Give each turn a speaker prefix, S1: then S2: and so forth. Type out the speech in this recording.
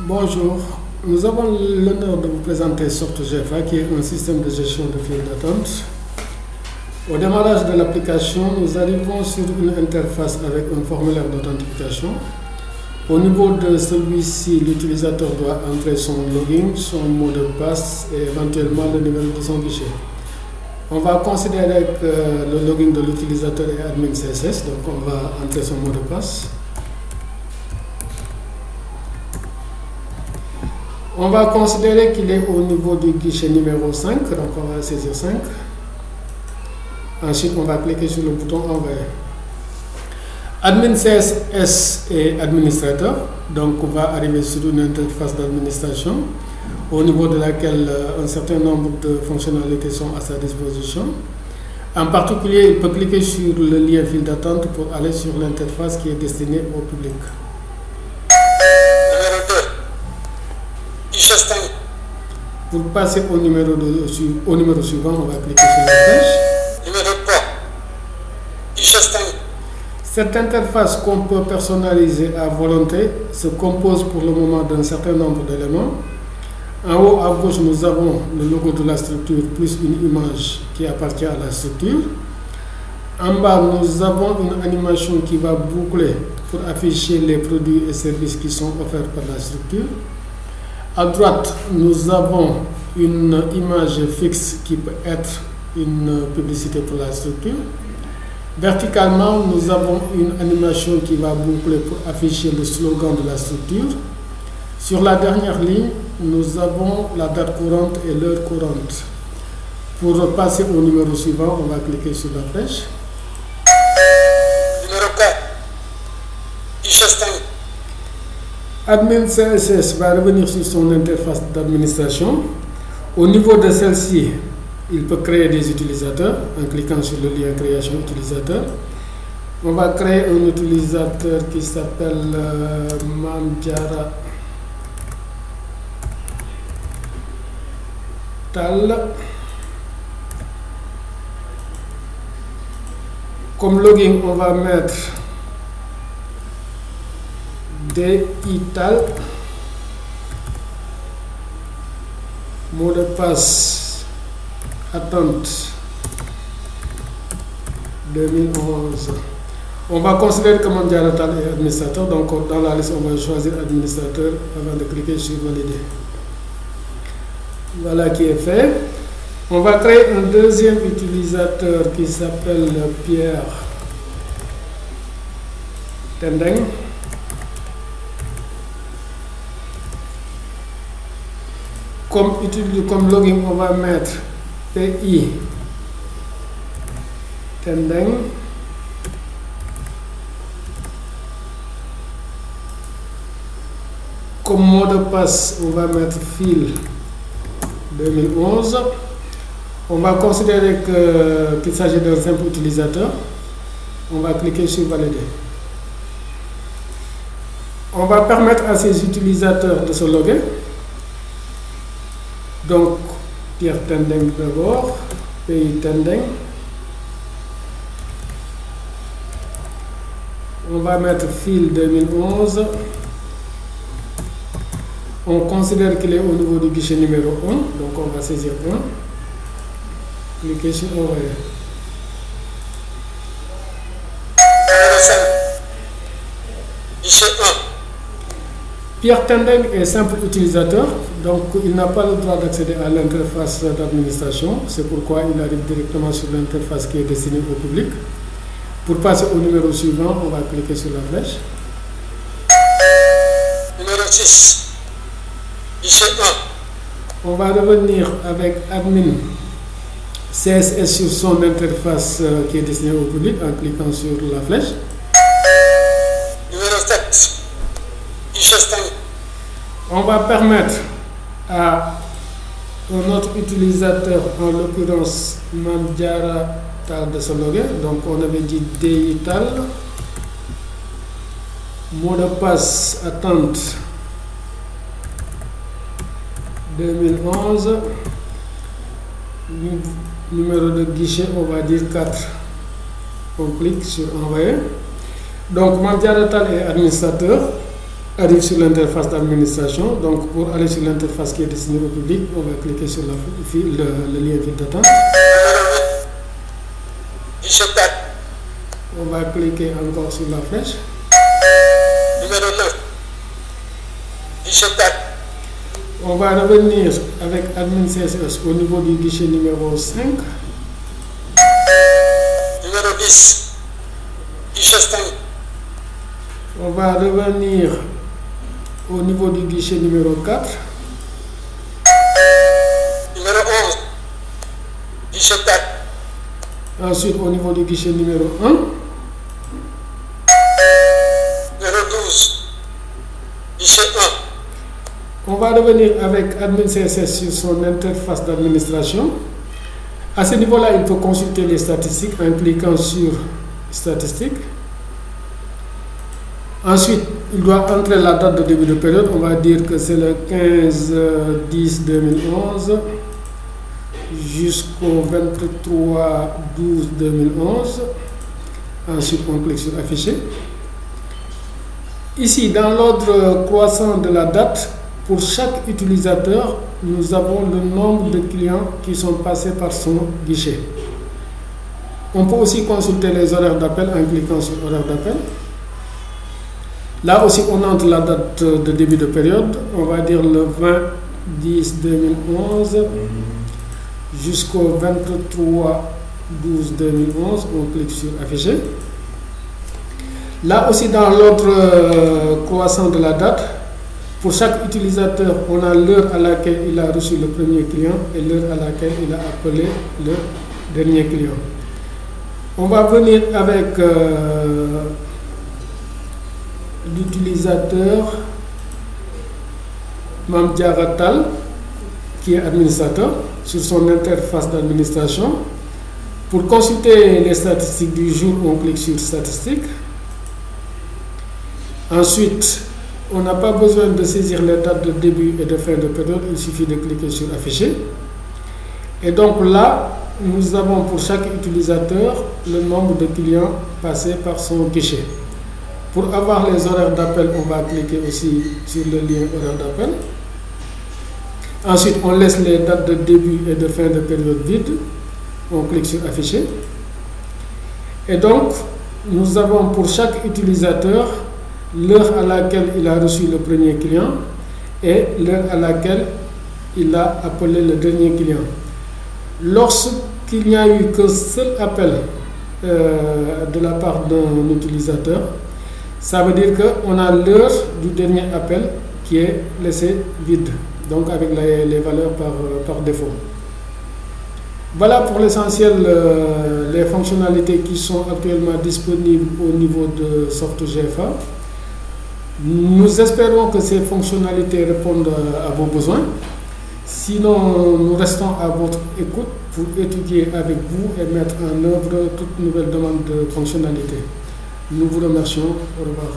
S1: Bonjour, nous avons l'honneur de vous présenter SoftGFA qui est un système de gestion de files d'attente. Au démarrage de l'application, nous arrivons sur une interface avec un formulaire d'authentification. Au niveau de celui-ci, l'utilisateur doit entrer son login, son mot de passe et éventuellement le numéro de son guichet. On va considérer que le login de l'utilisateur est admin CSS, donc on va entrer son mot de passe. On va considérer qu'il est au niveau du guichet numéro 5, donc on va saisir 5. Ensuite, on va cliquer sur le bouton Envoyer. Admin CSS est administrateur, donc on va arriver sur une interface d'administration au niveau de laquelle un certain nombre de fonctionnalités sont à sa disposition. En particulier, il peut cliquer sur le lien file d'attente pour aller sur l'interface qui est destinée au public. Pour passer au numéro suivant, on va cliquer sur la flèche.
S2: Numéro 3.
S1: Cette interface qu'on peut personnaliser à volonté se compose pour le moment d'un certain nombre d'éléments. En haut à gauche, nous avons le logo de la structure plus une image qui appartient à la structure. En bas, nous avons une animation qui va boucler pour afficher les produits et services qui sont offerts par la structure. À droite, nous avons une image fixe qui peut être une publicité pour la structure. Verticalement, nous avons une animation qui va boucler pour afficher le slogan de la structure. Sur la dernière ligne, nous avons la date courante et l'heure courante. Pour passer au numéro suivant, on va cliquer sur la flèche.
S2: Numéro 4.
S1: Admin CSS va revenir sur son interface d'administration. Au niveau de celle-ci, il peut créer des utilisateurs en cliquant sur le lien création utilisateur. On va créer un utilisateur qui s'appelle Mamdiara Tal. Comme login, on va mettre DITAL. Mot de passe attente 2011. On va considérer que Mamdiara Tal est administrateur, donc dans la liste on va choisir administrateur avant de cliquer sur valider. Voilà qui est fait. On va créer un deuxième utilisateur qui s'appelle Pierre Tendeng. Comme login, on va mettre PI Tendeng. Comme mot de passe, on va mettre fil 2011. On va considérer qu'il s'agit d'un simple utilisateur. On va cliquer sur valider. On va permettre à ces utilisateurs de se loguer. Donc, Pierre Tendeng d'abord, pays Tendeng. On va mettre fil 2011. On considère qu'il est au niveau du guichet numéro 1, donc on va saisir 1. Cliquez sur Envoyer.
S2: Numéro 5. Guichet 1.
S1: Pierre Tendeng est simple utilisateur, donc il n'a pas le droit d'accéder à l'interface d'administration. C'est pourquoi il arrive directement sur l'interface qui est destinée au public. Pour passer au numéro suivant, on va cliquer sur la flèche.
S2: Numéro 6. Guichet 1.
S1: On va revenir avec admin CSS sur son interface qui est destinée au public en cliquant sur la flèche.
S2: Numéro 7.
S1: On va permettre à un autre utilisateur, en l'occurrence Mamdiara Tal, de se loguer. Donc on avait dit DITAL. Mot de passe attente 2011. Numéro de guichet, on va dire 4. On clique sur Envoyer. Donc Mamdiara Tal est administrateur. arrive sur l'interface d'administration. Donc pour aller sur l'interface qui est destinée au public, on va cliquer sur le lien file d'attente.
S2: Guichet 4.
S1: On va cliquer encore sur la flèche.
S2: Numéro 9. Guichet 4.
S1: On va revenir avec Admin CSS au niveau du guichet numéro 5.
S2: Numéro 10. Guichet 5.
S1: On va revenir au niveau du guichet numéro 4.
S2: Numéro 11. Guichet 4.
S1: Ensuite, au niveau du guichet numéro 1.
S2: Numéro 12. Guichet 1.
S1: On va revenir avec Admin CSS sur son interface d'administration. À ce niveau-là, il peut consulter les statistiques en cliquant sur Statistiques. Ensuite, il doit entrer la date de début de période. On va dire que c'est le 15/10/2011 jusqu'au 23/12/2011. Ensuite, on clique sur Afficher. Ici, dans l'ordre croissant de la date, pour chaque utilisateur, nous avons le nombre de clients qui sont passés par son guichet. On peut aussi consulter les horaires d'appel en cliquant sur Horaires d'appel. Là aussi, on entre la date de début de période. On va dire le 20/10/2011 jusqu'au 23/12/2011. On clique sur Afficher. Là aussi, dans l'ordre croissant de la date, pour chaque utilisateur, on a l'heure à laquelle il a reçu le premier client et l'heure à laquelle il a appelé le dernier client. On va venir avec l'utilisateur Mamdiaratal, qui est administrateur, sur son interface d'administration. Pour consulter les statistiques du jour, on clique sur Statistiques. Ensuite, on n'a pas besoin de saisir les dates de début et de fin de période, il suffit de cliquer sur Afficher. Et donc là, nous avons pour chaque utilisateur le nombre de clients passés par son guichet. Pour avoir les horaires d'appel, on va cliquer aussi sur le lien horaire d'appel. Ensuite, on laisse les dates de début et de fin de période vides. On clique sur Afficher. Et donc, nous avons pour chaque utilisateur l'heure à laquelle il a reçu le premier client et l'heure à laquelle il a appelé le dernier client. Lorsqu'il n'y a eu qu'un seul appel de la part d'un utilisateur, ça veut dire qu'on a l'heure du dernier appel qui est laissée vide, donc avec les valeurs par défaut. Voilà pour l'essentiel les fonctionnalités qui sont actuellement disponibles au niveau de SoftGFA. Nous espérons que ces fonctionnalités répondent à vos besoins. Sinon, nous restons à votre écoute pour étudier avec vous et mettre en œuvre toute nouvelle demande de fonctionnalité. Nous vous remercions. Au revoir.